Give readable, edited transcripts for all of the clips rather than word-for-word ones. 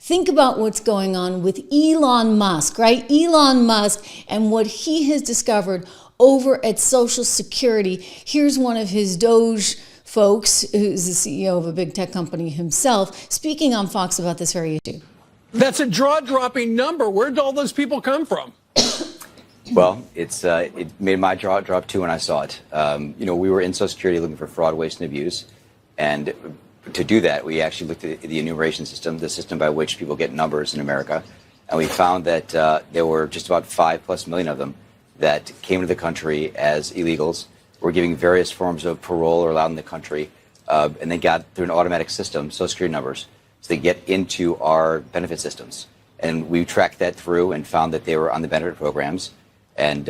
Think about what's going on with Elon Musk, right? Elon Musk and what he has discovered over at Social Security. Here's one of his DOGE folks, who's the CEO of a big tech company himself, speaking on Fox about this very issue. That's a jaw-dropping number. Where did all those people come from? Well, it made my jaw drop too when I saw it. We were in Social Security looking for fraud, waste, and abuse. And to do that, we actually looked at the enumeration system, the system by which people get numbers in America. And we found that there were just about 5+ million of them that came to the country as illegals, were giving various forms of parole or allowed in the country, and they got through an automatic system, Social Security numbers, so they get into our benefit systems. And we tracked that through and found that they were on the benefit programs. And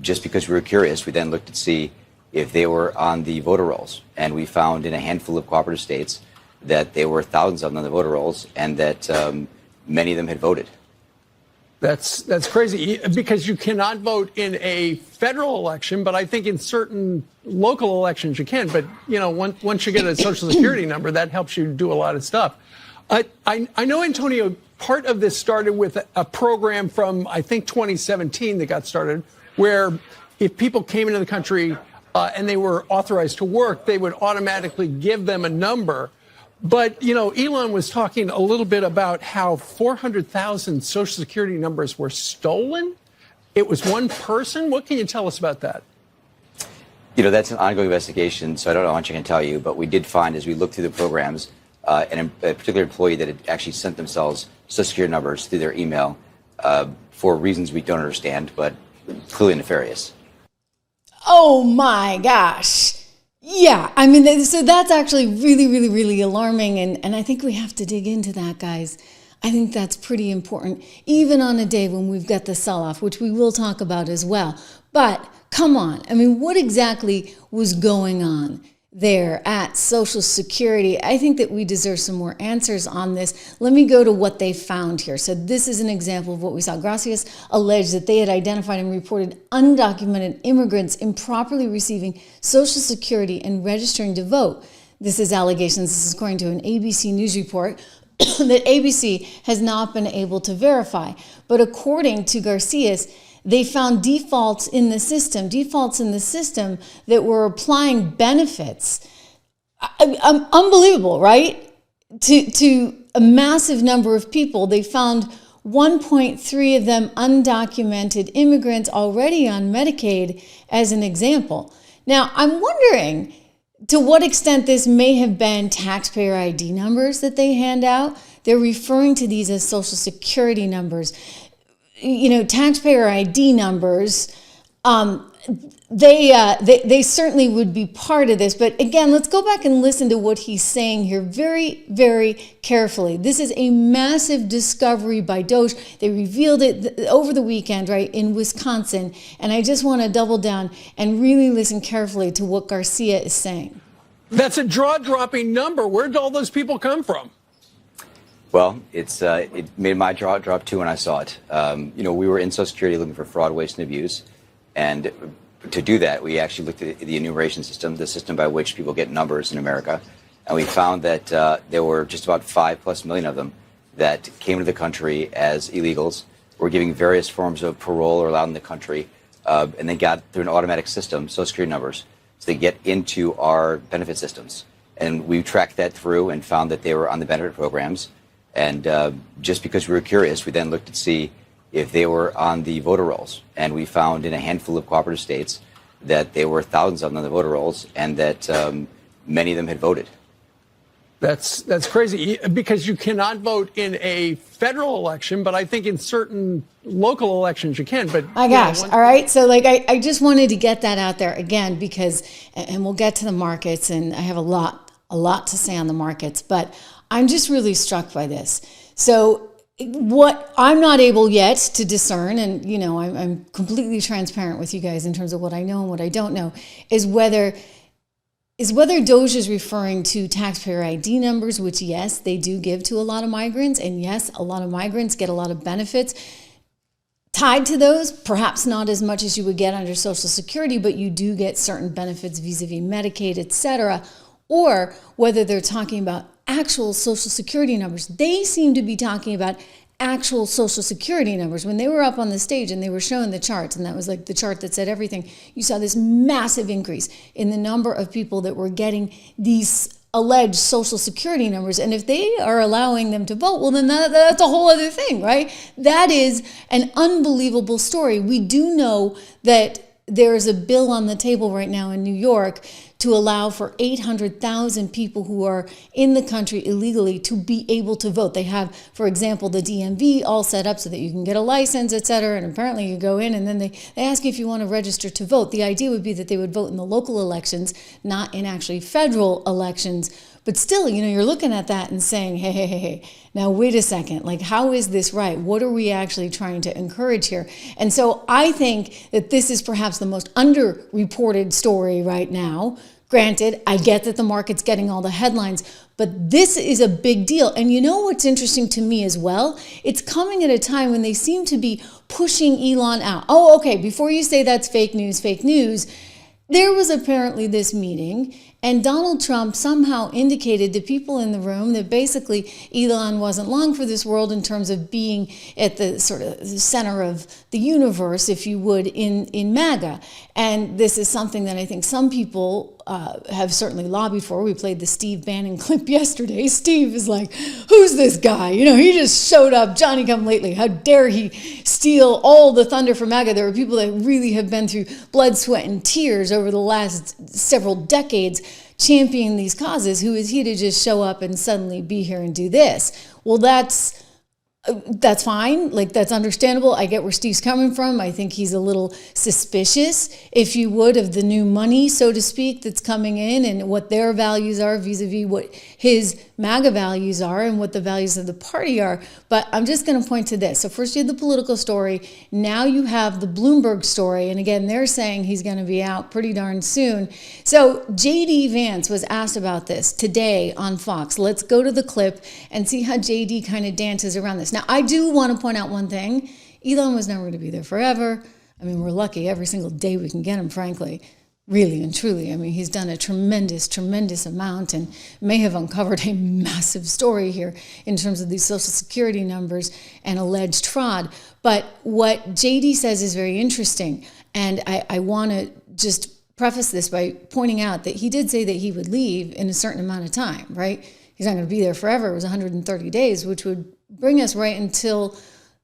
just because we were curious, we then looked to see if they were on the voter rolls. And we found in a handful of cooperative states that there were thousands of them on the voter rolls, and that many of them had voted. That's crazy, because you cannot vote in a federal election, but I think in certain local elections you can. But, once you get a Social Security number, that helps you do a lot of stuff. I know, Antonio, part of this started with a program from, I think, 2017 that got started, where if people came into the country and they were authorized to work, they would automatically give them a number. But, Elon was talking a little bit about how 400,000 Social Security numbers were stolen. It was one person. What can you tell us about that? That's an ongoing investigation, so I don't know how much I can tell you. But we did find, as we looked through the programs, and a particular employee that had actually sent themselves Social Security numbers through their email for reasons we don't understand, but clearly nefarious. Oh my gosh. Yeah, I mean, so that's actually really, really, really alarming. And I think we have to dig into that, guys. I think that's pretty important, even on a day when we've got the sell-off, which we will talk about as well. But come on, I mean, what exactly was going on there at Social Security? I think that we deserve some more answers on this. Let me go to what they found here. So this is an example of what we saw. Gracias alleged that they had identified and reported undocumented immigrants improperly receiving Social Security and registering to vote. This is allegations. This is according to an ABC News report that ABC has not been able to verify. But according to Garcias, they found defaults in the system that were applying benefits. Unbelievable, right? To a massive number of people. They found 1.3 of them undocumented immigrants already on Medicaid as an example. Now, I'm wondering to what extent this may have been taxpayer ID numbers that they hand out. They're referring to these as Social Security numbers. Taxpayer ID numbers, they certainly would be part of this. But again, let's go back and listen to what he's saying here very, very carefully. This is a massive discovery by DOGE. They revealed it over the weekend, right, in Wisconsin. And I just want to double down and really listen carefully to what Garcia is saying. That's a jaw-dropping number. Where did all those people come from? Well, it made my jaw drop too when I saw it. We were in Social Security looking for fraud, waste, and abuse. And to do that, we actually looked at the enumeration system, the system by which people get numbers in America. And we found that there were just about 5+ million of them that came to the country as illegals, were giving various forms of parole or allowed in the country, and they got through an automatic system, Social Security numbers, so they get into our benefit systems. And we tracked that through and found that they were on the benefit programs. And just because we were curious, we then looked to see if they were on the voter rolls. And we found in a handful of cooperative states that there were thousands of them on the voter rolls, and that many of them had voted. That's crazy, because you cannot vote in a federal election, but I think in certain local elections you can. But my gosh, all right. So I just wanted to get that out there again, because, and we'll get to the markets, and I have a lot to say on the markets, but I'm just really struck by this. So what I'm not able yet to discern, and I'm completely transparent with you guys in terms of what I know and what I don't know, is whether DOGE is referring to taxpayer ID numbers, which yes, they do give to a lot of migrants, and yes, a lot of migrants get a lot of benefits tied to those, perhaps not as much as you would get under Social Security, but you do get certain benefits vis-a-vis Medicaid, et cetera. Or whether they're talking about actual Social Security numbers. They seem to be talking about actual Social Security numbers. When they were up on the stage and they were showing the charts, and that was like the chart that said everything, you saw this massive increase in the number of people that were getting these alleged Social Security numbers. And if they are allowing them to vote, well, then that's a whole other thing, right? That is an unbelievable story. We do know that there's a bill on the table right now in New York to allow for 800,000 people who are in the country illegally to be able to vote. They have, for example, the DMV all set up so that you can get a license, et cetera. And apparently you go in and then they ask you if you want to register to vote. The idea would be that they would vote in the local elections, not in actually federal elections. But still, you're looking at that and saying, hey, now wait a second, like, how is this right? What are we actually trying to encourage here? And so I think that this is perhaps the most underreported story right now. Granted, I get that the market's getting all the headlines, but this is a big deal. And you know what's interesting to me as well? It's coming at a time when they seem to be pushing Elon out. Oh, okay, before you say that's fake news, there was apparently this meeting, and Donald Trump somehow indicated to people in the room that basically Elon wasn't long for this world in terms of being at the sort of center of the universe, if you would, in MAGA. And this is something that I think some people have certainly lobbied for. We played the Steve Bannon clip yesterday. Steve is like, who's this guy? He just showed up, Johnny come lately. How dare he steal all the thunder from MAGA? There are people that really have been through blood, sweat, and tears over the last several decades championing these causes. Who is he to just show up and suddenly be here and do this? Well, that's fine. Like, that's understandable. I get where Steve's coming from. I think he's a little suspicious, if you would, of the new money, so to speak, that's coming in and what their values are vis-a-vis what his MAGA values are and what the values of the party are. But I'm just going to point to this. So first you had the political story. Now you have the Bloomberg story. And again, they're saying he's going to be out pretty darn soon. So JD Vance was asked about this today on Fox. Let's go to the clip and see how JD kind of dances around this. Now, I do want to point out one thing. Elon was never going to be there forever. I mean, we're lucky every single day we can get him, frankly, really and truly. I mean, he's done a tremendous, tremendous amount and may have uncovered a massive story here in terms of these Social Security numbers and alleged fraud. But what JD says is very interesting. And I want to just preface this by pointing out that he did say that he would leave in a certain amount of time, right? He's not going to be there forever. It was 130 days, which would bring us right until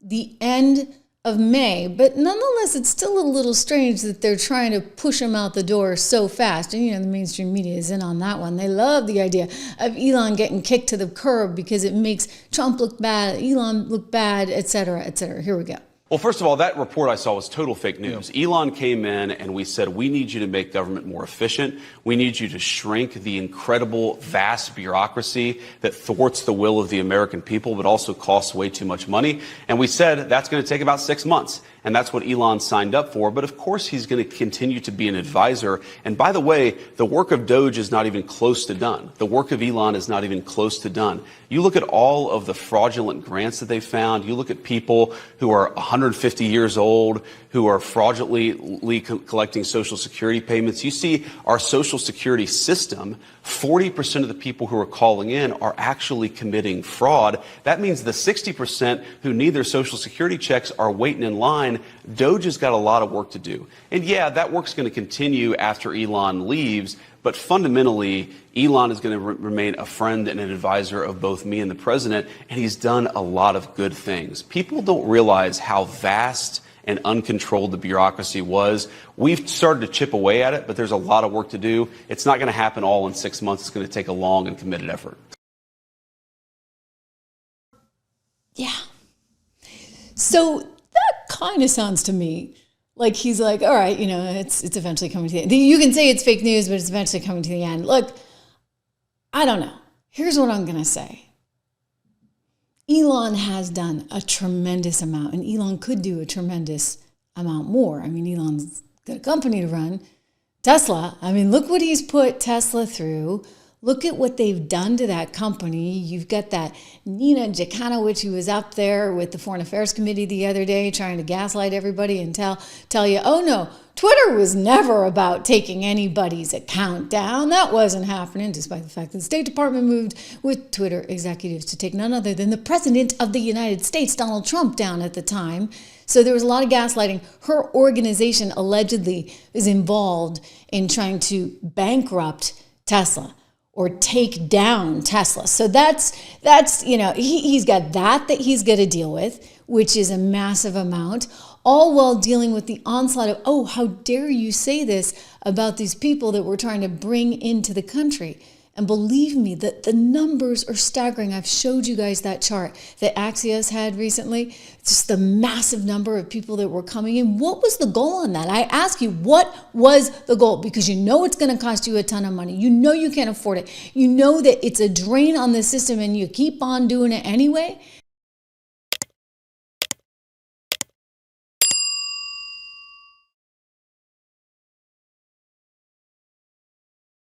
the end of May. But nonetheless, it's still a little strange that they're trying to push him out the door so fast. And, the mainstream media is in on that one. They love the idea of Elon getting kicked to the curb because it makes Trump look bad, Elon look bad, et cetera, et cetera. Here we go. Well, first of all, that report I saw was total fake news. Yeah. Elon came in and we said, we need you to make government more efficient. We need you to shrink the incredible, vast bureaucracy that thwarts the will of the American people, but also costs way too much money. And we said that's going to take about 6 months. And that's what Elon signed up for. But of course, he's going to continue to be an advisor. And by the way, the work of DOGE is not even close to done. The work of Elon is not even close to done. You look at all of the fraudulent grants that they found. You look at people who are 150 years old, who are fraudulently collecting Social Security payments. You see our Social Security system, 40% of the people who are calling in are actually committing fraud. That means the 60% who need their Social Security checks are waiting in line. DOGE has got a lot of work to do. And yeah, that work's going to continue after Elon leaves. But fundamentally, Elon is going to remain a friend and an advisor of both me and the president. And he's done a lot of good things. People don't realize how vast and uncontrolled the bureaucracy was. We've started to chip away at it, but there's a lot of work to do. It's not going to happen all in 6 months. It's going to take a long and committed effort. Yeah. So that kind of sounds to me like he's like, all right, it's eventually coming to the end. You can say it's fake news, but it's eventually coming to the end. Look, I don't know. Here's what I'm going to say. Elon has done a tremendous amount, and Elon could do a tremendous amount more. I mean, Elon's got a company to run. Tesla, I mean, look what he's put Tesla through. Look at what they've done to that company. You've got that Nina Jakanowicz who was up there with the Foreign Affairs Committee the other day trying to gaslight everybody and tell you, oh no, Twitter was never about taking anybody's account down. That wasn't happening, despite the fact that the State Department moved with Twitter executives to take none other than the President of the United States, Donald Trump, down at the time. So there was a lot of gaslighting. Her organization allegedly is involved in trying to bankrupt Tesla or take down Tesla. So that's he's got that he's got to deal with, which is a massive amount, all while dealing with the onslaught of, oh, how dare you say this about these people that we're trying to bring into the country. And believe me, the numbers are staggering. I've showed you guys that chart that Axios had recently. Just the massive number of people that were coming in. What was the goal on that? I ask you, what was the goal? Because you know it's going to cost you a ton of money. You know you can't afford it. You know that it's a drain on the system and you keep on doing it anyway.